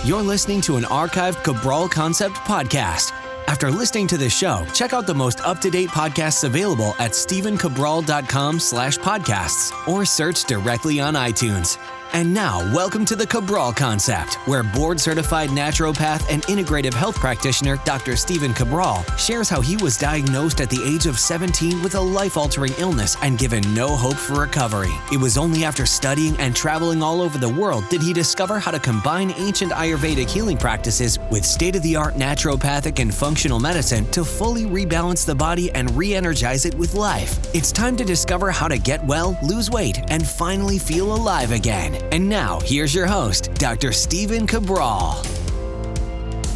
You're listening to an archived Cabral Concept podcast. After listening to this show, check out the most up-to-date podcasts available at stephencabral.com/podcasts or search directly on iTunes. And now, welcome to the Cabral Concept, where board-certified naturopath and integrative health practitioner Dr. Stephen Cabral shares how he was diagnosed at the age of 17 with a life-altering illness and given no hope for recovery. It was only after studying and traveling all over the world did he discover how to combine ancient Ayurvedic healing practices with state-of-the-art naturopathic and functional medicine to fully rebalance the body and re-energize it with life. It's time to discover how to get well, lose weight, and finally feel alive again. And now, here's your host, Dr. Stephen Cabral.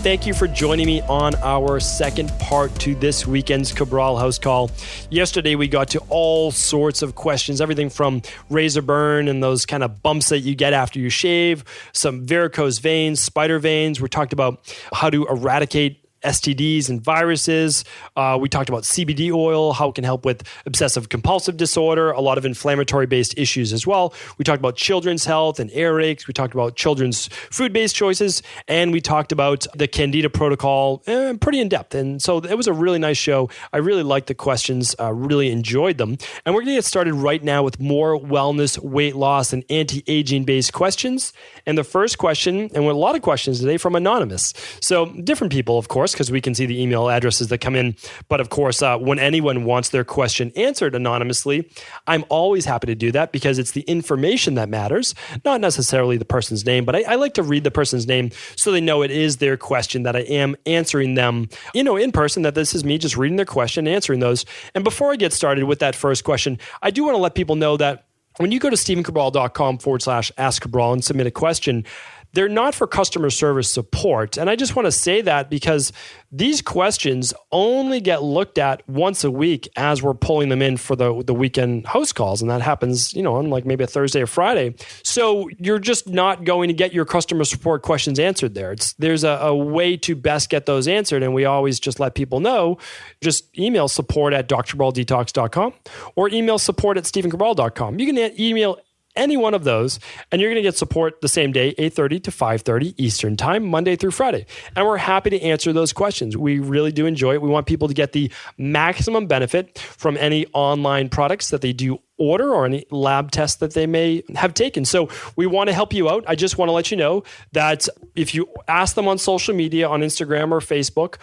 Thank you for joining me on our second part to this weekend's Cabral House Call. Yesterday, we got to all sorts of questions, everything from razor burn and those kind of bumps that you get after you shave, some varicose veins, spider veins. We talked about how to eradicate STDs and viruses. We talked about CBD oil, how it can help with obsessive compulsive disorder, a lot of inflammatory-based issues as well. We talked about children's health and earaches. We talked about children's food-based choices, and we talked about the Candida Protocol pretty in-depth. And so it was a really nice show. I really liked the questions, really enjoyed them. And we're going to get started right now with more wellness, weight loss, and anti-aging-based questions. And the first question, and a lot of questions today from Anonymous. So different people, of course, because we can see the email addresses that come in. But of course, when anyone wants their question answered anonymously, I'm always happy to do that because it's the information that matters, not necessarily the person's name. But I like to read the person's name so they know it is their question, that I am answering them, in person, that this is me just reading their question, answering those. And before I get started with that first question, I do want to let people know that when you go to stephencabral.com/ask Cabral and submit a question, they're not for customer service support. And I just want to say that because these questions only get looked at once a week as we're pulling them in for the weekend host calls. And that happens, on like maybe a Thursday or Friday. So you're just not going to get your customer support questions answered there. There's a way to best get those answered. And we always just let people know, just email support@drcabraldetox.com or email support@stephencabral.com. You can email any one of those, and you're going to get support the same day, 8:30 to 5:30 Eastern Time, Monday through Friday. And we're happy to answer those questions. We really do enjoy it. We want people to get the maximum benefit from any online products that they do order or any lab tests that they may have taken. So we want to help you out. I just want to let you know that if you ask them on social media, on Instagram or Facebook,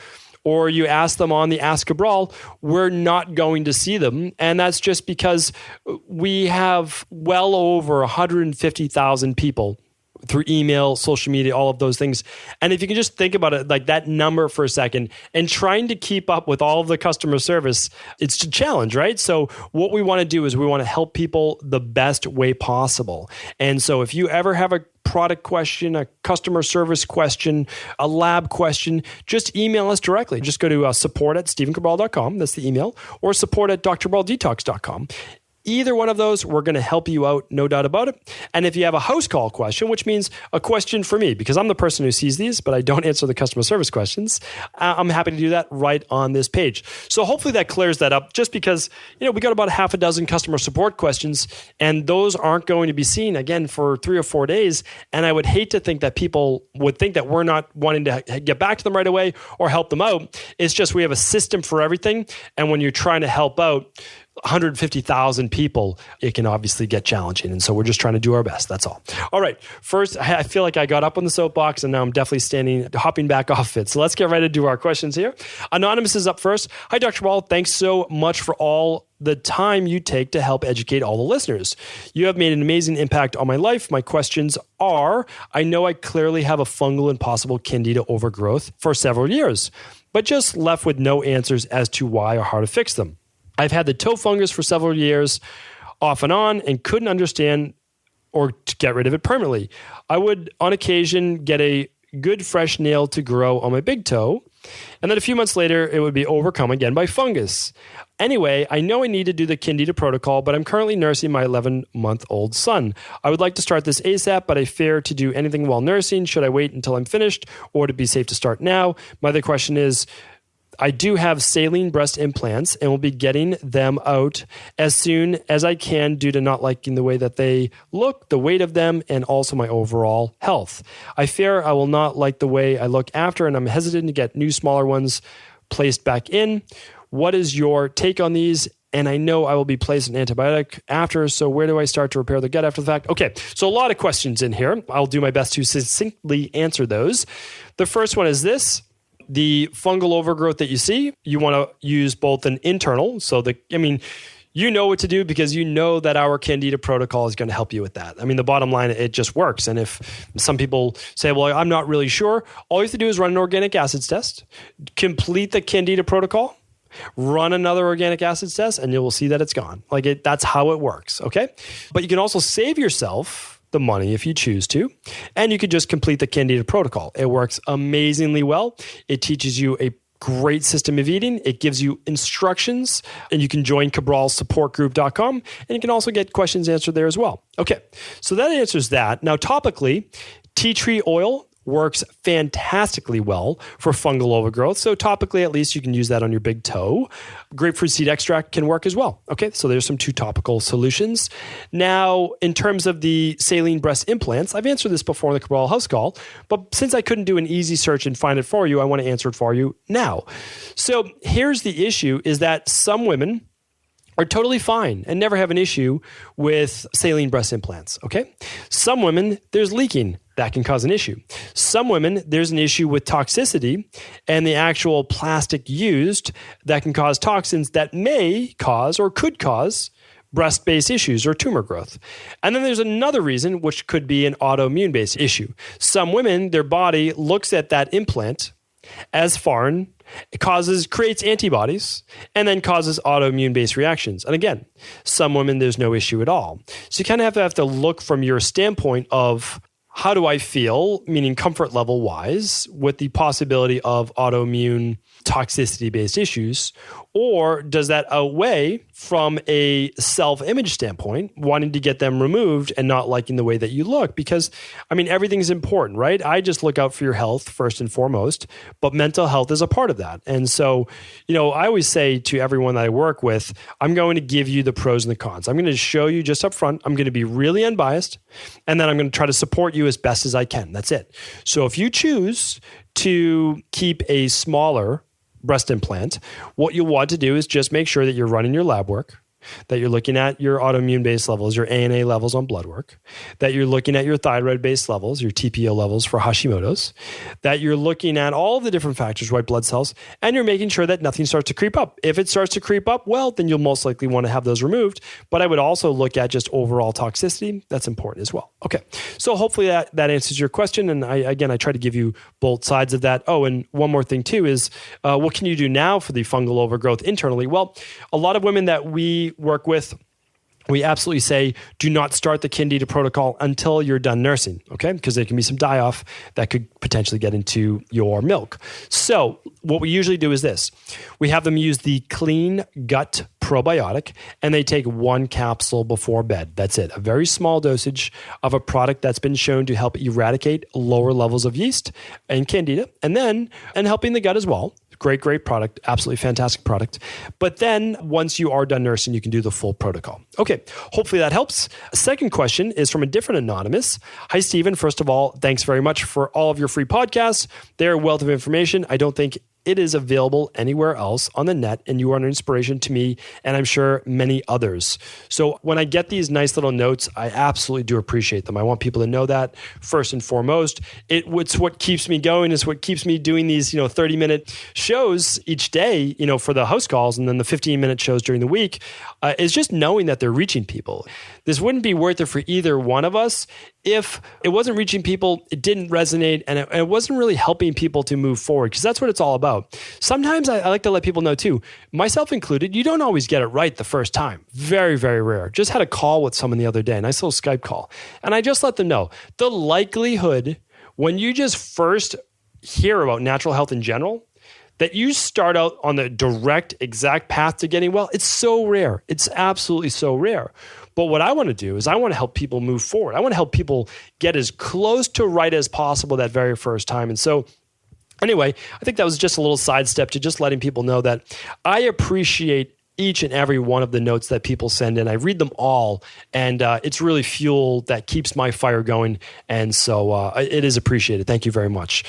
or you ask them on the Ask Cabral, we're not going to see them. And that's just because we have well over 150,000 people through email, social media, all of those things. And if you can just think about it like that number for a second and trying to keep up with all of the customer service, it's a challenge, right? So what we want to do is we want to help people the best way possible. And so if you ever have a product question, a customer service question, a lab question, just email us directly. Just go to support@stephencabral.com. That's the email, or support@drcabraldetox.com. Either one of those, we're going to help you out, no doubt about it. And if you have a house call question, which means a question for me, because I'm the person who sees these, but I don't answer the customer service questions, I'm happy to do that right on this page. So hopefully that clears that up, just because, we got about half a dozen customer support questions, and those aren't going to be seen again for 3 or 4 days. And I would hate to think that people would think that we're not wanting to get back to them right away or help them out. It's just we have a system for everything. And when you're trying to help out 150,000 people, it can obviously get challenging. And so we're just trying to do our best. That's all. All right. First, I feel like I got up on the soapbox and now I'm definitely hopping back off it. So let's get right into our questions here. Anonymous is up first. Hi, Dr. Ball. Thanks so much for all the time you take to help educate all the listeners. You have made an amazing impact on my life. My questions are, I know I clearly have a fungal and possible Candida overgrowth for several years, but just left with no answers as to why or how to fix them. I've had the toe fungus for several years, off and on, and couldn't understand or to get rid of it permanently. I would, on occasion, get a good fresh nail to grow on my big toe, and then a few months later, it would be overcome again by fungus. Anyway, I know I need to do the Candida Protocol, but I'm currently nursing my 11-month-old son. I would like to start this ASAP, but I fear to do anything while nursing. Should I wait until I'm finished, or to be safe to start now? My other question is, I do have saline breast implants and will be getting them out as soon as I can due to not liking the way that they look, the weight of them, and also my overall health. I fear I will not like the way I look after, and I'm hesitant to get new smaller ones placed back in. What is your take on these? And I know I will be placed an antibiotic after, so where do I start to repair the gut after the fact? Okay, so a lot of questions in here. I'll do my best to succinctly answer those. The first one is this. The fungal overgrowth that you see, you want to use both an internal, you know what to do because you know that our Candida Protocol is going to help you with that. I mean, the bottom line, it just works. And if some people say, well, I'm not really sure, all you have to do is run an organic acids test, complete the Candida Protocol, run another organic acids test, and you will see that it's gone. That's how it works, okay? But you can also save yourself the money if you choose to, and you could just complete the Candida Protocol. It works amazingly well. It teaches you a great system of eating. It gives you instructions, and you can join cabralsupportgroup.com, and you can also get questions answered there as well. Okay, so that answers that. Now, topically, tea tree oil works fantastically well for fungal overgrowth. So topically, at least you can use that on your big toe. Grapefruit seed extract can work as well. Okay, so there's some 2 topical solutions. Now, in terms of the saline breast implants, I've answered this before in the Cabral House Call, but since I couldn't do an easy search and find it for you, I want to answer it for you now. So here's the issue is that some women are totally fine and never have an issue with saline breast implants, okay? Some women, there's leaking. That can cause an issue. Some women, there's an issue with toxicity and the actual plastic used that can cause toxins that may cause or could cause breast-based issues or tumor growth. And then there's another reason, which could be an autoimmune-based issue. Some women, their body looks at that implant as foreign, creates antibodies, and then causes autoimmune-based reactions. And again, some women, there's no issue at all. So you kind of have to look from your standpoint of how do I feel, meaning comfort level wise, with the possibility of autoimmune toxicity-based issues, or does that outweigh from a self-image standpoint, wanting to get them removed and not liking the way that you look? Because, everything's important, right? I just look out for your health first and foremost, but mental health is a part of that. And so, I always say to everyone that I work with, I'm going to give you the pros and the cons. I'm going to show you just up front. I'm going to be really unbiased, and then I'm going to try to support you as best as I can. That's it. So if you choose to keep a smaller breast implant, what you want to do is just make sure that you're running your lab work, that you're looking at your autoimmune-based levels, your ANA levels on blood work, that you're looking at your thyroid-based levels, your TPO levels for Hashimoto's, that you're looking at all the different factors, white blood cells, and you're making sure that nothing starts to creep up. If it starts to creep up, well, then you'll most likely want to have those removed. But I would also look at just overall toxicity. That's important as well. Okay, so hopefully that answers your question. And I try to give you both sides of that. Oh, and one more thing too is what can you do now for the fungal overgrowth internally? Well, a lot of women that we work with, we absolutely say, do not start the Candida Protocol until you're done nursing, okay? Because there can be some die-off that could potentially get into your milk. So what we usually do is this. We have them use the Clean Gut Probiotic, and they take 1 capsule before bed. That's it. A very small dosage of a product that's been shown to help eradicate lower levels of yeast and Candida, and helping the gut as well. Great product. Absolutely fantastic product. But then once you are done nursing, you can do the full protocol. Okay. Hopefully that helps. A second question is from a different anonymous. Hi, Stephen. First of all, thanks very much for all of your free podcasts. They're a wealth of information. I don't think it is available anywhere else on the net, and you are an inspiration to me, and I'm sure many others. So when I get these nice little notes, I absolutely do appreciate them. I want people to know that first and foremost. It's what keeps me going. It's what keeps me doing these 30-minute shows each day, for the house calls, and then the 15-minute shows during the week, is just knowing that they're reaching people. This wouldn't be worth it for either one of us if it wasn't reaching people, it didn't resonate, and it wasn't really helping people to move forward, because that's what it's all about. Sometimes I like to let people know too, myself included, you don't always get it right the first time. Very, very rare. Just had a call with someone the other day, a nice little Skype call. And I just let them know the likelihood when you just first hear about natural health in general, that you start out on the direct, exact path to getting well, it's so rare. It's absolutely so rare. But what I want to do is I want to help people move forward. I want to help people get as close to right as possible that very first time. And so Anyway, I think that was just a little sidestep to just letting people know that I appreciate each and every one of the notes that people send in. I read them all, and it's really fuel that keeps my fire going. And so it is appreciated. Thank you very much.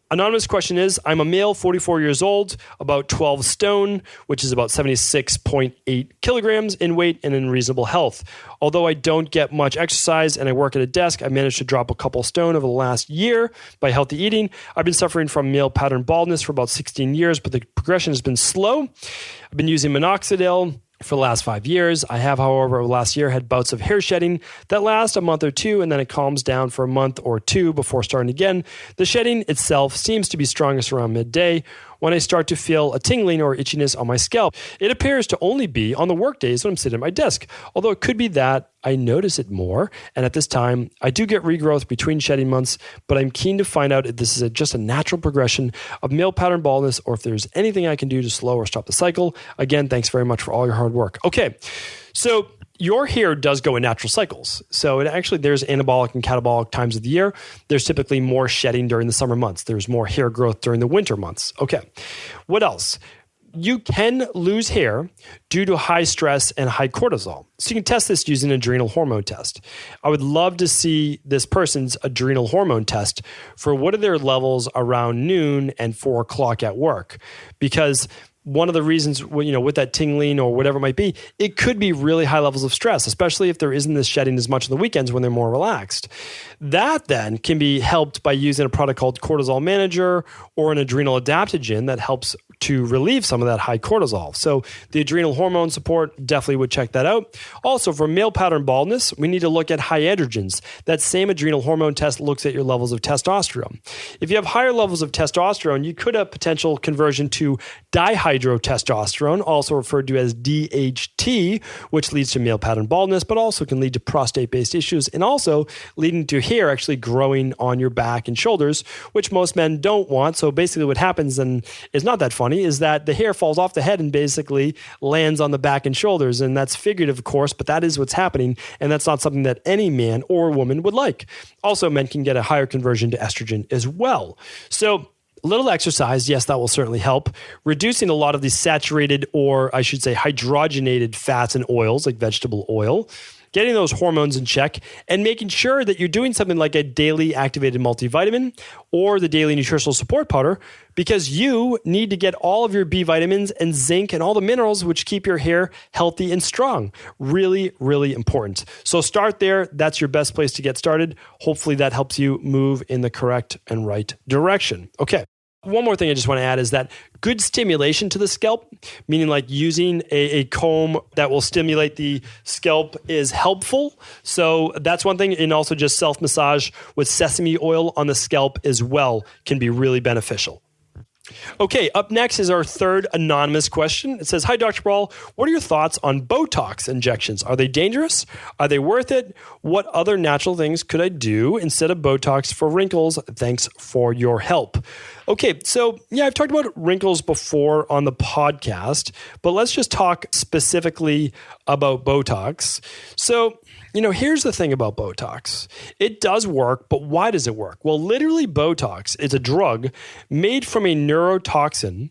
Anonymous question is, I'm a male, 44 years old, about 12 stone, which is about 76.8 kilograms in weight and in reasonable health. Although I don't get much exercise and I work at a desk, I managed to drop a couple stone over the last year by healthy eating. I've been suffering from male pattern baldness for about 16 years, but the progression has been slow. I've been using minoxidil for the last 5 years. I have, however, last year had bouts of hair shedding that last a month or two, and then it calms down for a month or two before starting again. The shedding itself seems to be strongest around midday when I start to feel a tingling or itchiness on my scalp. It appears to only be on the work days when I'm sitting at my desk, although it could be that I notice it more. And at this time, I do get regrowth between shedding months, but I'm keen to find out if this is just a natural progression of male pattern baldness or if there's anything I can do to slow or stop the cycle. Again, thanks very much for all your hard work. Okay, so your hair does go in natural cycles. So there's anabolic and catabolic times of the year. There's typically more shedding during the summer months. There's more hair growth during the winter months. Okay. What else? You can lose hair due to high stress and high cortisol. So you can test this using an adrenal hormone test. I would love to see this person's adrenal hormone test for what are their levels around noon and 4 o'clock at work. Because one of the reasons, with that tingling or whatever it might be, it could be really high levels of stress, especially if there isn't this shedding as much on the weekends when they're more relaxed. That then can be helped by using a product called Cortisol Manager or an adrenal adaptogen that helps to relieve some of that high cortisol. So the adrenal hormone support, definitely would check that out. Also, for male pattern baldness, we need to look at high androgens. That same adrenal hormone test looks at your levels of testosterone. If you have higher levels of testosterone, you could have potential conversion to dihydrotestosterone, also referred to as DHT, which leads to male pattern baldness, but also can lead to prostate-based issues and also leading to hair actually growing on your back and shoulders, which most men don't want. So basically what happens, and is not that funny, is that the hair falls off the head and basically lands on the back and shoulders. And that's figurative, of course, but that is what's happening. And that's not something that any man or woman would like. Also, men can get a higher conversion to estrogen as well. So a little exercise, yes, that will certainly help. Reducing a lot of these saturated, or I should say hydrogenated fats and oils like vegetable oil. Getting those hormones in check and making sure that you're doing something like a daily activated multivitamin or the daily nutritional support powder, because you need to get all of your B vitamins and zinc and all the minerals which keep your hair healthy and strong. Really, really important. So start there. That's your best place to get started. Hopefully that helps you move in the correct and right direction. Okay. One more thing I just want to add is that good stimulation to the scalp, meaning like using a comb that will stimulate the scalp, is helpful. So that's one thing. And also just self-massage with sesame oil on the scalp as well can be really beneficial. Okay, up next is our third anonymous question. It says, hi, Dr. Cabral. What are your thoughts on Botox injections? Are they dangerous? Are they worth it? What other natural things could I do instead of Botox for wrinkles? Thanks for your help. Okay, so I've talked about wrinkles before on the podcast, but let's just talk specifically about Botox. So, here's the thing about Botox. It does work, but why does it work? Well, literally Botox is a drug made from a neurotoxin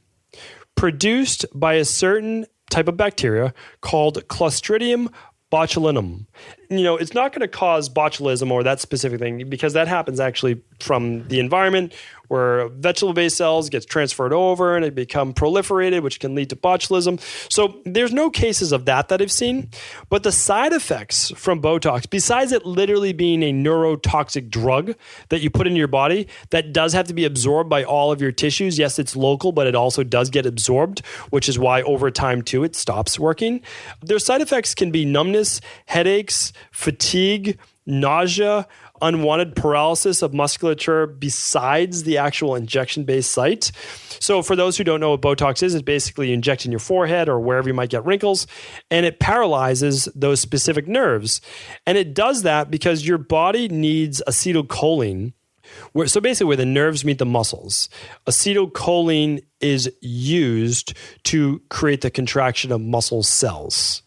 produced by a certain type of bacteria called Clostridium botulinum. It's not going to cause botulism or that specific thing, because that happens actually from the environment where vegetable-based cells gets transferred over and they become proliferated, which can lead to botulism. So there's no cases of that I've seen. But the side effects from Botox, besides it literally being a neurotoxic drug that you put in your body that does have to be absorbed by all of your tissues. Yes, it's local, but it also does get absorbed, which is why over time too it stops working. Their side effects can be numbness, headaches, fatigue, nausea, unwanted paralysis of musculature besides the actual injection-based site. So for those who don't know what Botox is, it's basically you inject in your forehead or wherever you might get wrinkles, and it paralyzes those specific nerves. And it does that because your body needs acetylcholine. So basically where the nerves meet the muscles, acetylcholine is used to create the contraction of muscle cells.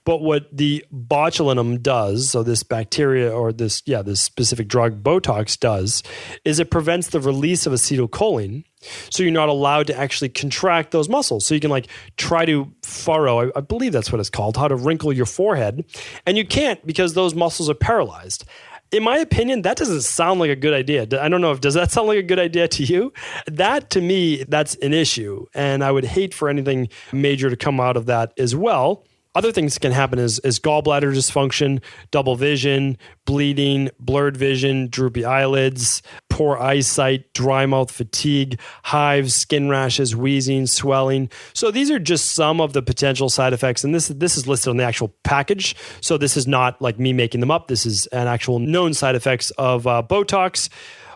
But what the botulinum does, so this bacteria or this specific drug Botox does, is it prevents the release of acetylcholine. So you're not allowed to actually contract those muscles. So you can try to furrow, I believe that's what it's called, how to wrinkle your forehead. And you can't because those muscles are paralyzed. In my opinion, that doesn't sound like a good idea. I don't know does that sound like a good idea to you? That, to me, that's an issue. And I would hate for anything major to come out of that as well. Other things that can happen is gallbladder dysfunction, double vision, bleeding, blurred vision, droopy eyelids, poor eyesight, dry mouth, fatigue, hives, skin rashes, wheezing, swelling. So these are just some of the potential side effects. And this is listed on the actual package. So this is not like me making them up. This is an actual known side effects of Botox.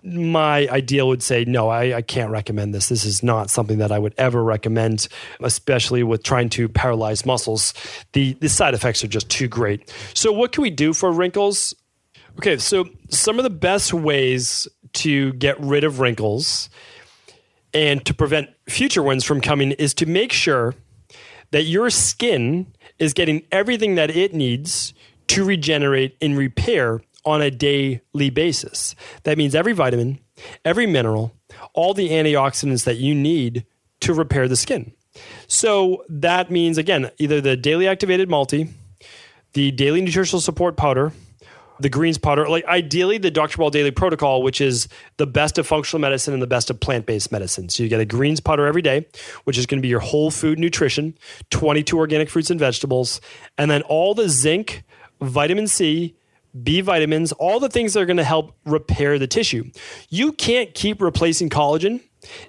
My ideal would say, no, I can't recommend this. This is not something that I would ever recommend, especially with trying to paralyze muscles. The side effects are just too great. So what can we do for wrinkles? Okay, so some of the best ways to get rid of wrinkles and to prevent future ones from coming is to make sure that your skin is getting everything that it needs to regenerate and repair on a daily basis. That means every vitamin, every mineral, all the antioxidants that you need to repair the skin. So that means, again, either the daily activated multi, the daily nutritional support powder, the greens powder, ideally the Dr. Cabral Daily Protocol, which is the best of functional medicine and the best of plant-based medicine. So you get a greens powder every day, which is going to be your whole food nutrition, 22 organic fruits and vegetables, and then all the zinc, vitamin C, B vitamins, all the things that are going to help repair the tissue. You can't keep replacing collagen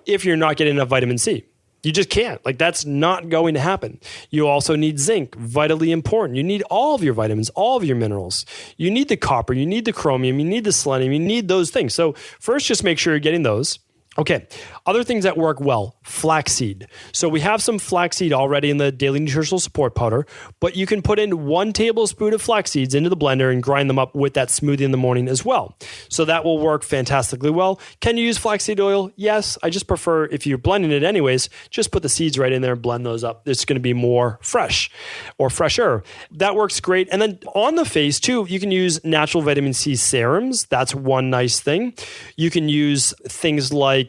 if you're not getting enough vitamin C. You just can't. That's not going to happen. You also need zinc, vitally important. You need all of your vitamins, all of your minerals. You need the copper, you need the chromium, you need the selenium, you need those things. So first, just make sure you're getting those. Okay, other things that work well, flaxseed. So we have some flaxseed already in the daily nutritional support powder, but you can put in 1 tablespoon of flax seeds into the blender and grind them up with that smoothie in the morning as well. So that will work fantastically well. Can you use flaxseed oil? Yes. I just prefer, if you're blending it anyways, just put the seeds right in there and blend those up. It's going to be more fresh or fresher. That works great. And then on the face too, you can use natural vitamin C serums. That's one nice thing. You can use things like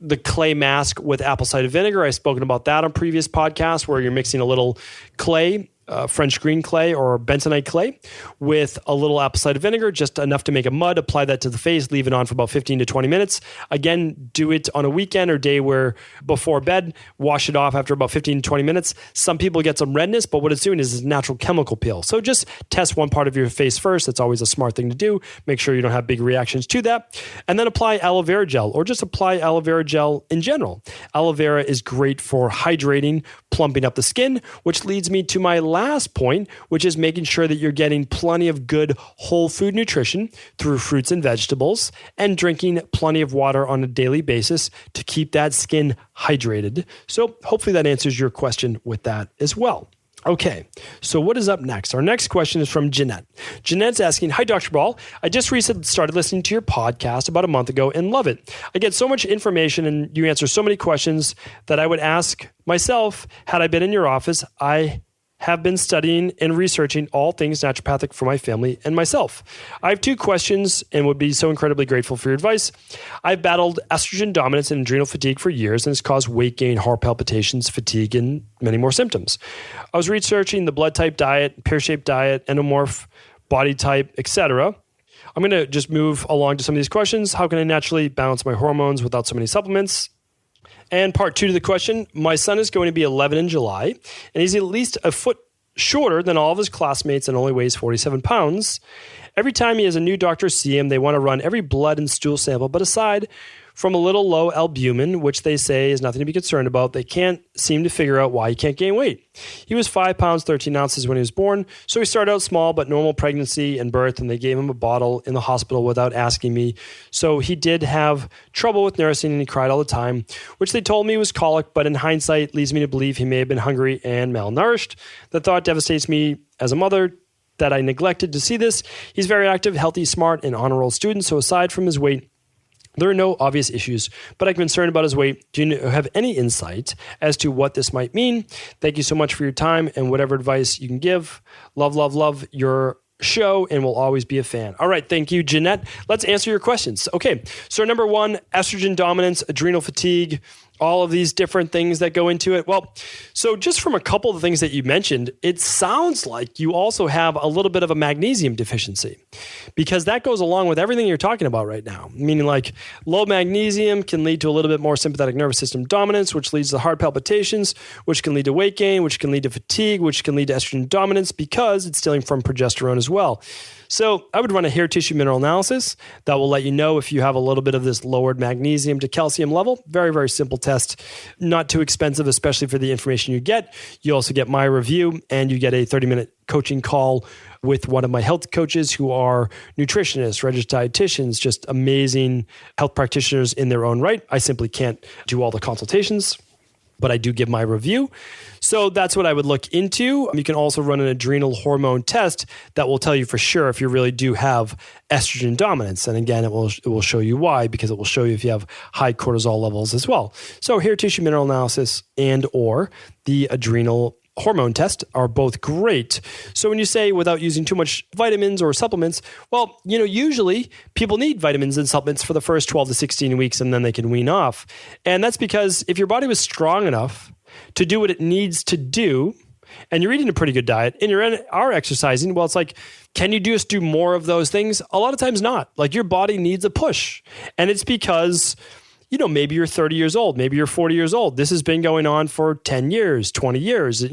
the clay mask with apple cider vinegar. I've spoken about that on previous podcasts, where you're mixing a little clay, French green clay or bentonite clay with a little apple cider vinegar, just enough to make a mud. Apply that to the face, leave it on for about 15 to 20 minutes. Again, do it on a weekend or day where before bed, wash it off after about 15 to 20 minutes. Some people get some redness, but what it's doing is a natural chemical peel. So just test one part of your face first. That's always a smart thing to do. Make sure you don't have big reactions to that. And then apply aloe vera gel, or just apply aloe vera gel in general. Aloe vera is great for hydrating, plumping up the skin, which leads me to my last point, which is making sure that you're getting plenty of good whole food nutrition through fruits and vegetables, and drinking plenty of water on a daily basis to keep that skin hydrated. So hopefully that answers your question with that as well. Okay, so what is up next? Our next question is from Jeanette. Jeanette's asking, hi, Dr. Cabral. I just recently started listening to your podcast about a month ago and love it. I get so much information and you answer so many questions that I would ask myself had I been in your office. I have been studying and researching all things naturopathic for my family and myself. I have 2 questions and would be so incredibly grateful for your advice. I've battled estrogen dominance and adrenal fatigue for years, and it's caused weight gain, heart palpitations, fatigue, and many more symptoms. I was researching the blood type diet, pear-shaped diet, endomorph, body type, etc. I'm going to just move along to some of these questions. How can I naturally balance my hormones without so many supplements? And part 2 to the question, my son is going to be 11 in July, and he's at least a foot shorter than all of his classmates and only weighs 47 pounds. Every time he has a new doctor see him, they want to run every blood and stool sample, but aside from a little low albumin, which they say is nothing to be concerned about, they can't seem to figure out why he can't gain weight. He was 5 pounds, 13 ounces when he was born, so he started out small, but normal pregnancy and birth, and they gave him a bottle in the hospital without asking me. So he did have trouble with nursing, and he cried all the time, which they told me was colic, but in hindsight leads me to believe he may have been hungry and malnourished. The thought devastates me as a mother that I neglected to see this. He's very active, healthy, smart, and honor roll student, so aside from his weight, There are no obvious issues, but I'm concerned about his weight. Do you have any insight as to what this might mean? Thank you so much for your time and whatever advice you can give. Love your show, and will always be a fan. All right, thank you, Jeanette. Let's answer your questions. Okay, so number one, estrogen dominance, adrenal fatigue, all of these different things that go into it. Well, so just from a couple of the things that you mentioned, it sounds like you also have a little bit of a magnesium deficiency, because that goes along with everything you're talking about right now. Meaning like low magnesium can lead to a little bit more sympathetic nervous system dominance, which leads to heart palpitations, which can lead to weight gain, which can lead to fatigue, which can lead to estrogen dominance because it's stealing from progesterone as well. So I would run a hair tissue mineral analysis that will let you know if you have a little bit of this lowered magnesium to calcium level. Very, very simple test. Not too expensive, especially for the information you get. You also get my review, and you get a 30-minute coaching call with one of my health coaches who are nutritionists, registered dietitians, just amazing health practitioners in their own right. I simply can't do all the consultations, but I do give my review. So that's what I would look into. You can also run an adrenal hormone test that will tell you for sure if you really do have estrogen dominance. And again, it will show you why, because it will show you if you have high cortisol levels as well. So hair tissue mineral analysis and or the adrenal hormone test are both great. So when you say without using too much vitamins or supplements, well, usually people need vitamins and supplements for the first 12 to 16 weeks, and then they can wean off. And that's because if your body was strong enough to do what it needs to do, and you're eating a pretty good diet and are exercising, well, it's like, can you just do more of those things? A lot of times not. Like your body needs a push. And it's because maybe you're 30 years old, maybe you're 40 years old. This has been going on for 10 years, 20 years,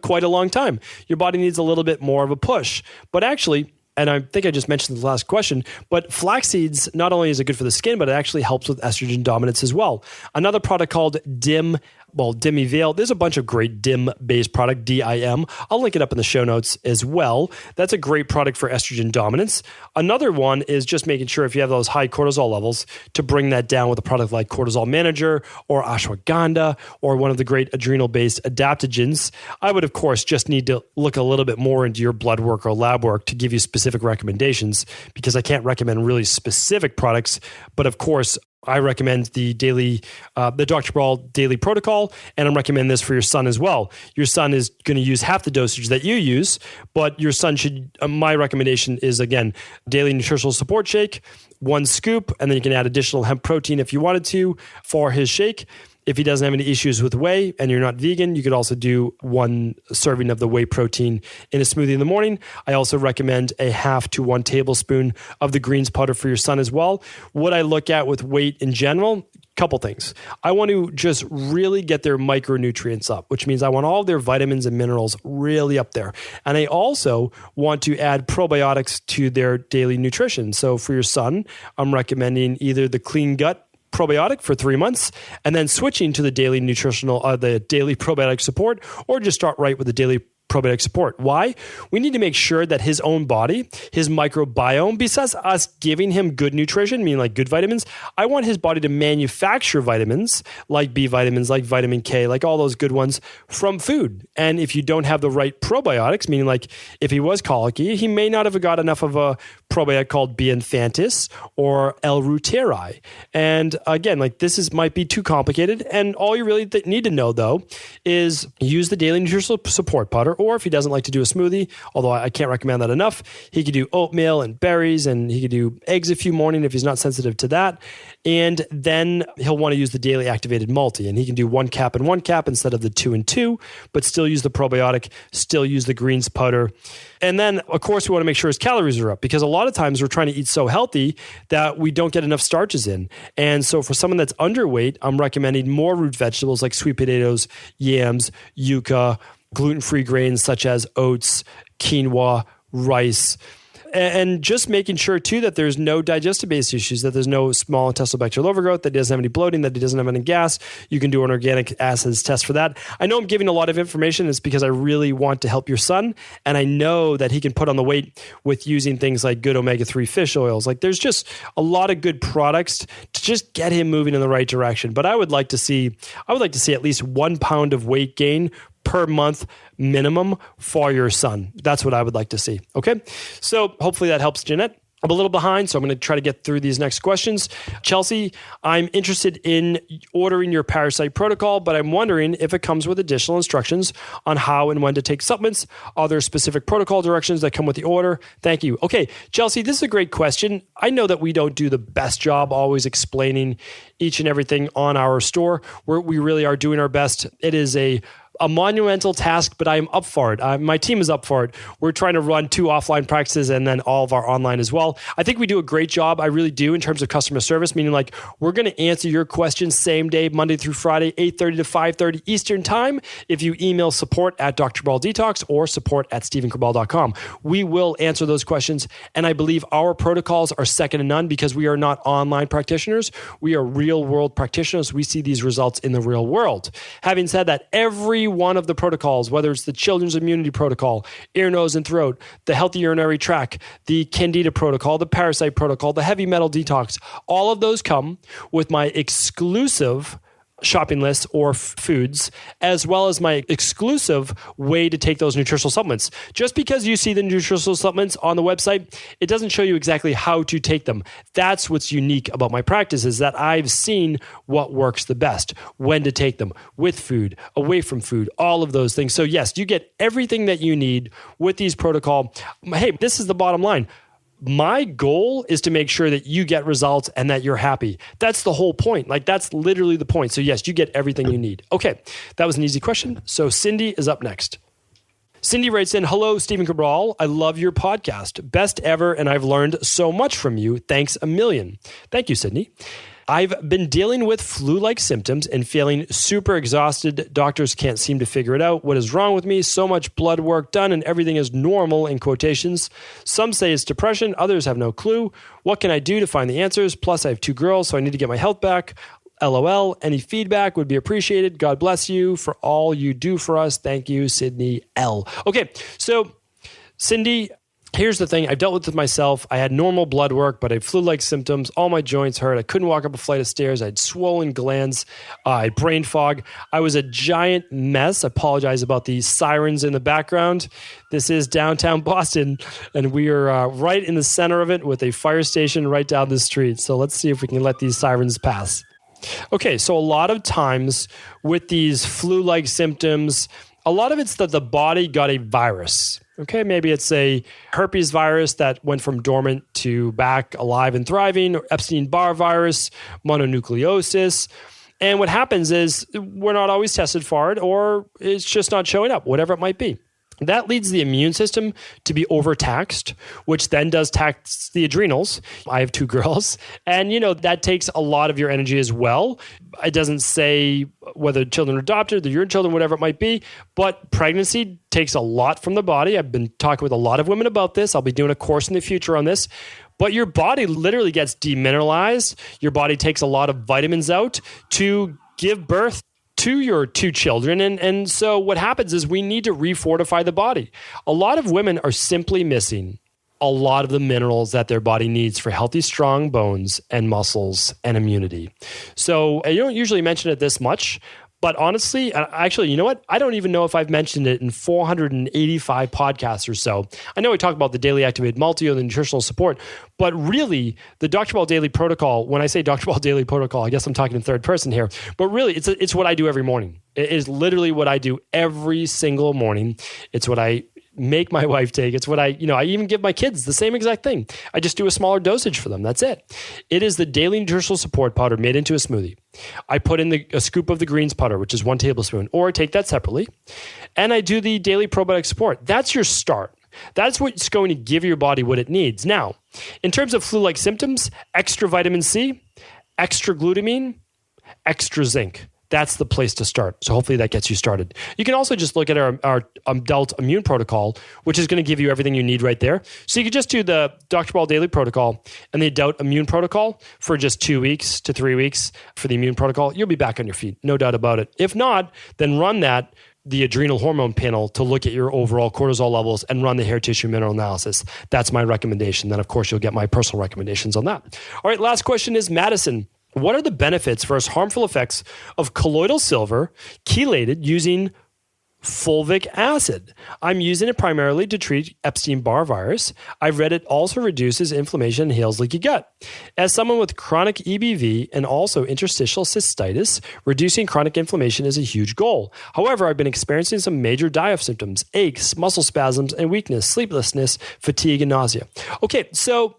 quite a long time. Your body needs a little bit more of a push. But actually, and I think I just mentioned the last question, but flax seeds, not only is it good for the skin, but it actually helps with estrogen dominance as well. Another product called Dimiveil. There's a bunch of great DIM-based product, DIM. I'll link it up in the show notes as well. That's a great product for estrogen dominance. Another one is just making sure if you have those high cortisol levels to bring that down with a product like Cortisol Manager or ashwagandha or one of the great adrenal-based adaptogens. I would, of course, just need to look a little bit more into your blood work or lab work to give you specific recommendations, because I can't recommend really specific products. But of course, I recommend the Dr. Cabral Daily Protocol, and I'm recommending this for your son as well. Your son is going to use half the dosage that you use, but your son should, my recommendation is, again, Daily Nutritional Support Shake, 1 scoop, and then you can add additional hemp protein if you wanted to for his shake. If he doesn't have any issues with whey and you're not vegan, you could also do 1 serving of the whey protein in a smoothie in the morning. I also recommend a 1/2 to 1 tablespoon of the greens powder for your son as well. What I look at with weight in general, couple things. I want to just really get their micronutrients up, which means I want all of their vitamins and minerals really up there. And I also want to add probiotics to their daily nutrition. So for your son, I'm recommending either the Clean Gut probiotic for 3 months, and then switching to the daily probiotic support, or just start right with the daily probiotic support. Why? We need to make sure that his own body, his microbiome, besides us giving him good nutrition, meaning like good vitamins, I want his body to manufacture vitamins like B vitamins, like vitamin K, like all those good ones from food. And if you don't have the right probiotics, meaning like if he was colicky, he may not have got enough of a probiotic called B. infantis or L. reuteri. And again, like might be too complicated. And all you really need to know though is use the daily nutritional support powder. Or if he doesn't like to do a smoothie, although I can't recommend that enough, he could do oatmeal and berries, and he could do eggs a few morning if he's not sensitive to that. And then he'll want to use the daily activated multi, and he can do 1 cap and 1 cap instead of the 2 and 2, but still use the probiotic, still use the greens powder. And then, of course, we want to make sure his calories are up, because a lot of times we're trying to eat so healthy that we don't get enough starches in. And so for someone that's underweight, I'm recommending more root vegetables like sweet potatoes, yams, yucca, gluten-free grains such as oats, quinoa, rice, and just making sure too that there's no digestive-based issues, that there's no small intestinal bacterial overgrowth, that he doesn't have any bloating, that he doesn't have any gas. You can do an organic acids test for that. I know I'm giving a lot of information. It's because I really want to help your son, and I know that he can put on the weight with using things like good omega-3 fish oils. Like there's just a lot of good products to just get him moving in the right direction. But I would like to see at least 1 pound of weight gain per month minimum for your son. That's what I would like to see. Okay. So hopefully that helps, Jeanette. I'm a little behind, so I'm going to try to get through these next questions. Chelsea, I'm interested in ordering your parasite protocol, but I'm wondering if it comes with additional instructions on how and when to take supplements. Are there specific protocol directions that come with the order? Thank you. Okay, Chelsea, this is a great question. I know that we don't do the best job always explaining each and everything on our store. We really are doing our best. It is a monumental task, but I am up for it. My team is up for it. We're trying to run 2 offline practices and then all of our online as well. I think we do a great job. I really do in terms of customer service, meaning like we're going to answer your questions same day, Monday through Friday, 8:30 to 5:30 Eastern time. If you email support at Dr. Cabral Detox or support at StephenCabral.com, we will answer those questions. And I believe our protocols are second to none because we are not online practitioners. We are real world practitioners. We see these results in the real world. Having said that, every one of the protocols, whether it's the Children's Immunity Protocol, ear, nose, and throat, the Healthy Urinary Tract, the Candida Protocol, the Parasite Protocol, the Heavy Metal Detox, all of those come with my exclusive shopping list or foods, as well as my exclusive way to take those nutritional supplements. Just because you see the nutritional supplements on the website, it doesn't show you exactly how to take them. That's what's unique about my practice, is that I've seen what works the best, when to take them, with food, away from food, all of those things. So yes, you get everything that you need with these protocol. Hey, this is the bottom line. My goal is to make sure that you get results and that you're happy. That's the whole point. Like, that's literally the point. So yes, you get everything you need. Okay, that was an easy question. So Cindy is up next. Cindy writes in, hello, Stephen Cabral. I love your podcast. Best ever, and I've learned so much from you. Thanks a million. Thank you, Cindy. I've been dealing with flu-like symptoms and feeling super exhausted. Doctors can't seem to figure it out. What is wrong with me? So much blood work done and everything is normal in quotations. Some say it's depression. Others have no clue. What can I do to find the answers? Plus, I have 2 girls, so I need to get my health back. LOL. Any feedback would be appreciated. God bless you for all you do for us. Thank you, Sydney L. Okay, so Cindy, here's the thing. I've dealt with it myself. I had normal blood work, but I had flu-like symptoms. All my joints hurt. I couldn't walk up a flight of stairs. I had swollen glands. I had brain fog. I was a giant mess. I apologize about the sirens in the background. This is downtown Boston, and we are right in the center of it with a fire station right down the street. So let's see if we can let these sirens pass. Okay, so a lot of times with these flu-like symptoms, a lot of it's that the body got a virus. Okay, maybe it's a herpes virus that went from dormant to back alive and thriving, or Epstein-Barr virus, mononucleosis. And what happens is we're not always tested for it, or it's just not showing up, whatever it might be. That leads the immune system to be overtaxed, which then does tax the adrenals. I have 2 girls, and that takes a lot of your energy as well. It doesn't say whether children are adopted, they're your children, whatever it might be, but pregnancy takes a lot from the body. I've been talking with a lot of women about this. I'll be doing a course in the future on this. But your body literally gets demineralized. Your body takes a lot of vitamins out to give birth to your 2 children. And so what happens is we need to refortify the body. A lot of women are simply missing a lot of the minerals that their body needs for healthy, strong bones and muscles and immunity. So I don't usually mention it this much, but honestly, actually, you know what? I don't even know if I've mentioned it in 485 podcasts or so. I know we talk about the daily activated multi or the nutritional support, but really the Dr. Cabral Daily Protocol, when I say Dr. Cabral Daily Protocol, I guess I'm talking in third person here, but really it's what I do every morning. It is literally what I do every single morning. It's what I make my wife take. It's what I even give my kids the same exact thing. I just do a smaller dosage for them. That's it. It is the daily nutritional support powder made into a smoothie. I put in a scoop of the greens powder, which is 1 tablespoon, or take that separately. And I do the daily probiotic support. That's your start. That's what's going to give your body what it needs. Now, in terms of flu-like symptoms, extra vitamin C, extra glutamine, extra zinc. That's the place to start. So hopefully that gets you started. You can also just look at our adult immune protocol, which is going to give you everything you need right there. So you could just do the Dr. Cabral Daily Protocol and the adult immune protocol for just 2 weeks to 3 weeks for the immune protocol. You'll be back on your feet, no doubt about it. If not, then run the adrenal hormone panel to look at your overall cortisol levels and run the hair tissue mineral analysis. That's my recommendation. Then, of course, you'll get my personal recommendations on that. All right, last question is Madison. What are the benefits versus harmful effects of colloidal silver chelated using fulvic acid. I'm using it primarily to treat Epstein-Barr virus. I've read it also reduces inflammation and heals leaky gut. As someone with chronic EBV and also interstitial cystitis, reducing chronic inflammation is a huge goal. However, I've been experiencing some major die-off symptoms, aches, muscle spasms, and weakness, sleeplessness, fatigue, and nausea. Okay, so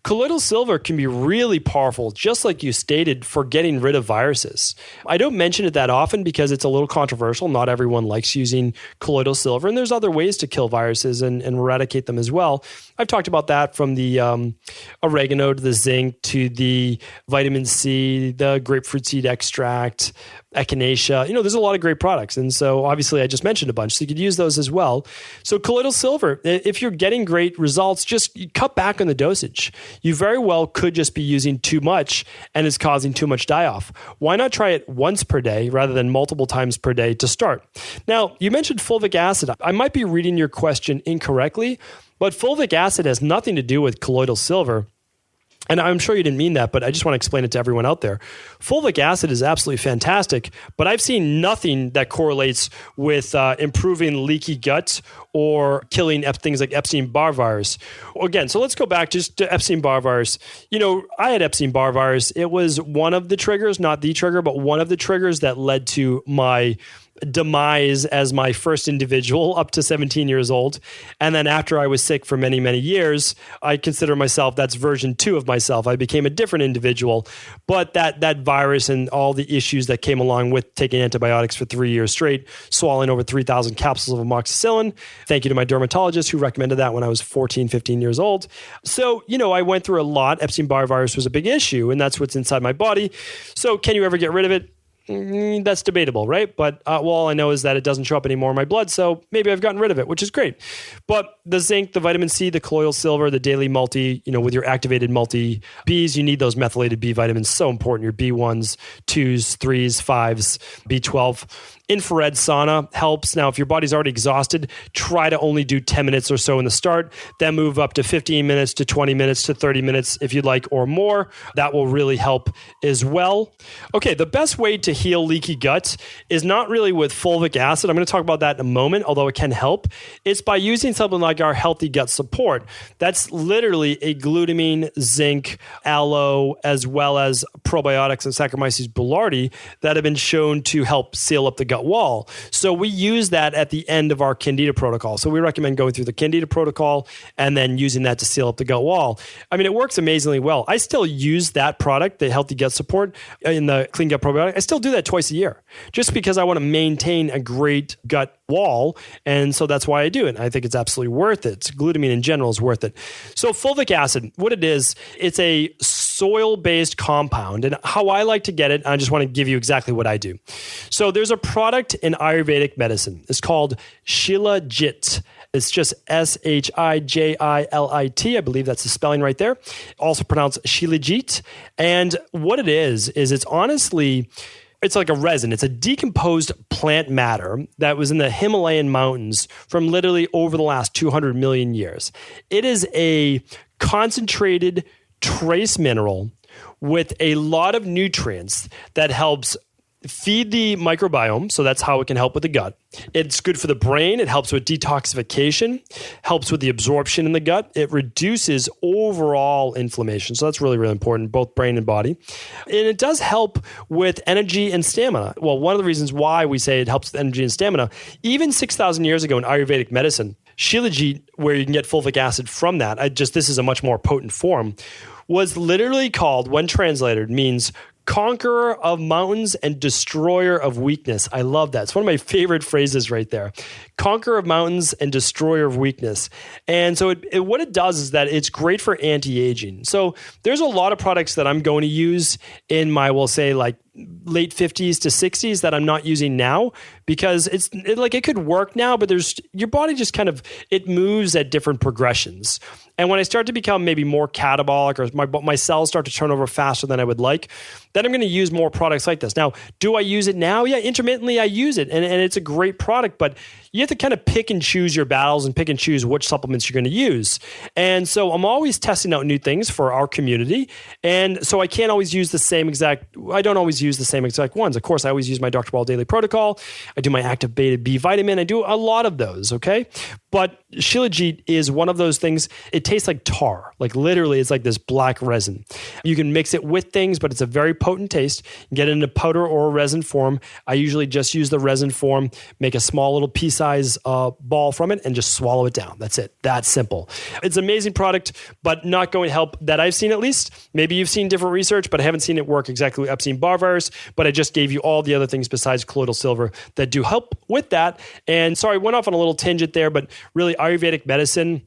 colloidal silver can be really powerful, just like you stated, for getting rid of viruses. I don't mention it that often because it's a little controversial. Not everyone likes using colloidal silver, and there's other ways to kill viruses and eradicate them as well. I've talked about that, from the oregano to the zinc to the vitamin C, the grapefruit seed extract, echinacea. There's a lot of great products. And so obviously I just mentioned a bunch, so you could use those as well. So colloidal silver, if you're getting great results, just cut back on the dosage. You very well could just be using too much and it's causing too much die-off. Why not try it once per day rather than multiple times per day to start? Now, you mentioned fulvic acid. I might be reading your question incorrectly, but fulvic acid has nothing to do with colloidal silver. And I'm sure you didn't mean that, but I just want to explain it to everyone out there. Fulvic acid is absolutely fantastic, but I've seen nothing that correlates with improving leaky gut or killing things like Epstein-Barr virus. Again, so let's go back just to Epstein-Barr virus. I had Epstein-Barr virus. It was one of the triggers, not the trigger, but one of the triggers that led to my demise as my first individual up to 17 years old. And then after I was sick for many, many years, I consider myself, that's version 2 of myself. I became a different individual. But that virus and all the issues that came along with taking antibiotics for 3 years straight, swallowing over 3,000 capsules of amoxicillin. Thank you to my dermatologist who recommended that when I was 14, 15 years old. So, I went through a lot. Epstein-Barr virus was a big issue, and that's what's inside my body. So can you ever get rid of it? That's debatable, right? But all I know is that it doesn't show up anymore in my blood, so maybe I've gotten rid of it, which is great. But the zinc, the vitamin C, the colloidal silver, the daily multi, with your activated multi Bs, you need those methylated B vitamins, so important. Your B1s, 2s, 3s, 5s, B12. Infrared sauna helps. Now, if your body's already exhausted, try to only do 10 minutes or so in the start, then move up to 15 minutes to 20 minutes to 30 minutes if you'd like, or more. That will really help as well. Okay, the best way to heal leaky gut is not really with fulvic acid. I'm going to talk about that in a moment, although it can help. It's by using something like our Healthy Gut Support. That's literally a glutamine, zinc, aloe, as well as probiotics and Saccharomyces boulardii that have been shown to help seal up the gut wall. So we use that at the end of our Candida Protocol. So we recommend going through the Candida Protocol and then using that to seal up the gut wall. I mean, it works amazingly well. I still use that product, the Healthy Gut Support in the Clean Gut Probiotic. I still do that twice a year just because I want to maintain a great gut wall. And so that's why I do it. I think it's absolutely worth it. Glutamine in general is worth it. So fulvic acid, what it is, it's a soil-based compound. And how I like to get it, I just want to give you exactly what I do. So there's a product in Ayurvedic medicine. It's called Shilajit. It's just Shijilit. I believe that's the spelling right there. Also pronounced Shilajit. And what it is it's honestly, it's like a resin. It's a decomposed plant matter that was in the Himalayan mountains from literally over the last 200 million years. It is a concentrated trace mineral with a lot of nutrients that helps feed the microbiome. So that's how it can help with the gut. It's good for the brain. It helps with detoxification, helps with the absorption in the gut. It reduces overall inflammation. So that's really, really important, both brain and body. And it does help with energy and stamina. Well, one of the reasons why we say it helps with energy and stamina, even 6,000 years ago in Ayurvedic medicine, Shilajit, where you can get fulvic acid from that, this is a much more potent form, was literally called, when translated, means conqueror of mountains and destroyer of weakness. I love that. It's one of my favorite phrases right there. Conqueror of mountains and destroyer of weakness. And so what it does is that it's great for anti-aging. So there's a lot of products that I'm going to use in my, we'll say, like late 50s to 60s that I'm not using now because it could work now, but your body just kind of, it moves at different progressions. And when I start to become maybe more catabolic or my cells start to turn over faster than I would like, then I'm going to use more products like this. Now, do I use it now? Yeah, intermittently I use it and it's a great product, but you have to kind of pick and choose your battles and pick and choose which supplements you're going to use. And so I'm always testing out new things for our community. And so I can't always use the same exact, I don't always use use the same exact ones. Of course, I always use my Dr. Cabral Daily Protocol. I do my active beta B vitamin. I do a lot of those, okay? But Shilajit is one of those things. It tastes like tar. Like literally, it's like this black resin. You can mix it with things, but it's a very potent taste. You can get it in a powder or a resin form. I usually just use the resin form, make a small little pea-size ball from it, and just swallow it down. That's it. That's simple. It's an amazing product, but not going to help that I've seen at least. Maybe you've seen different research, but I haven't seen it work exactly with Epstein-Barr virus. But I just gave you all the other things besides colloidal silver that do help with that. And sorry, went off on a little tangent there, but really Ayurvedic medicine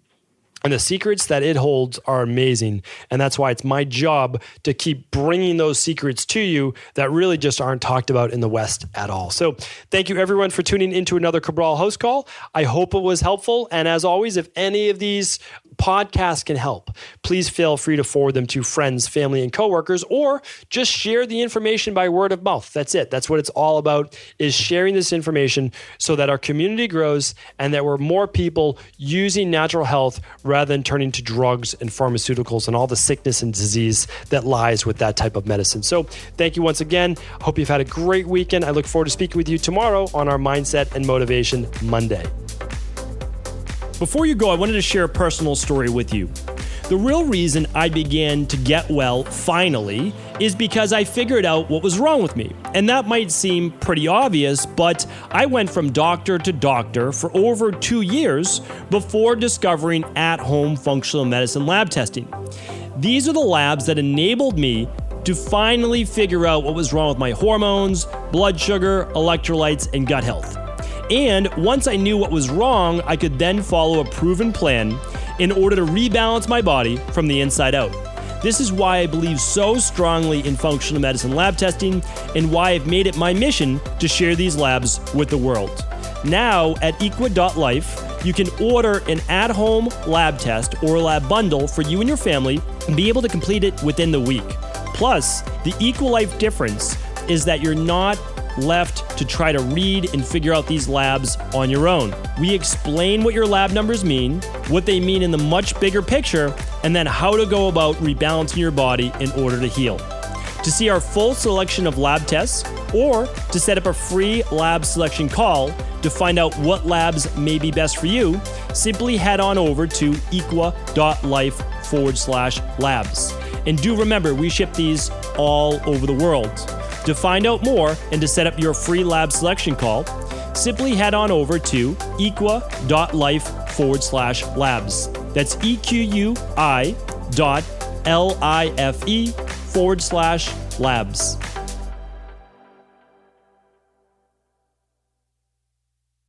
and the secrets that it holds are amazing. And that's why it's my job to keep bringing those secrets to you that really just aren't talked about in the West at all. So thank you everyone for tuning into another Cabral House Call. I hope it was helpful. And as always, if any of these podcasts can help, please feel free to forward them to friends, family, and coworkers, or just share the information by word of mouth. That's it. That's what it's all about, is sharing this information so that our community grows and that we're more people using natural health rather than turning to drugs and pharmaceuticals and all the sickness and disease that lies with that type of medicine. So thank you once again. Hope you've had a great weekend. I look forward to speaking with you tomorrow on our Mindset and Motivation Monday. Before you go, I wanted to share a personal story with you. The real reason I began to get well finally is because I figured out what was wrong with me. And that might seem pretty obvious, but I went from doctor to doctor for over 2 years before discovering at-home functional medicine lab testing. These are the labs that enabled me to finally figure out what was wrong with my hormones, blood sugar, electrolytes, and gut health. And once I knew what was wrong, I could then follow a proven plan in order to rebalance my body from the inside out. This is why I believe so strongly in functional medicine lab testing and why I've made it my mission to share these labs with the world. Now at equa.life, you can order an at-home lab test or lab bundle for you and your family and be able to complete it within the week. Plus, the EquaLife difference is that you're not left to try to read and figure out these labs on your own. We explain what your lab numbers mean, what they mean in the much bigger picture, and then how to go about rebalancing your body in order to heal. To see our full selection of lab tests or to set up a free lab selection call to find out what labs may be best for you, simply head on over to equa.life/labs. And do remember, we ship these all over the world. To find out more and to set up your free lab selection call, simply head on over to equa.life/labs. That's EQUI.LIFE/labs.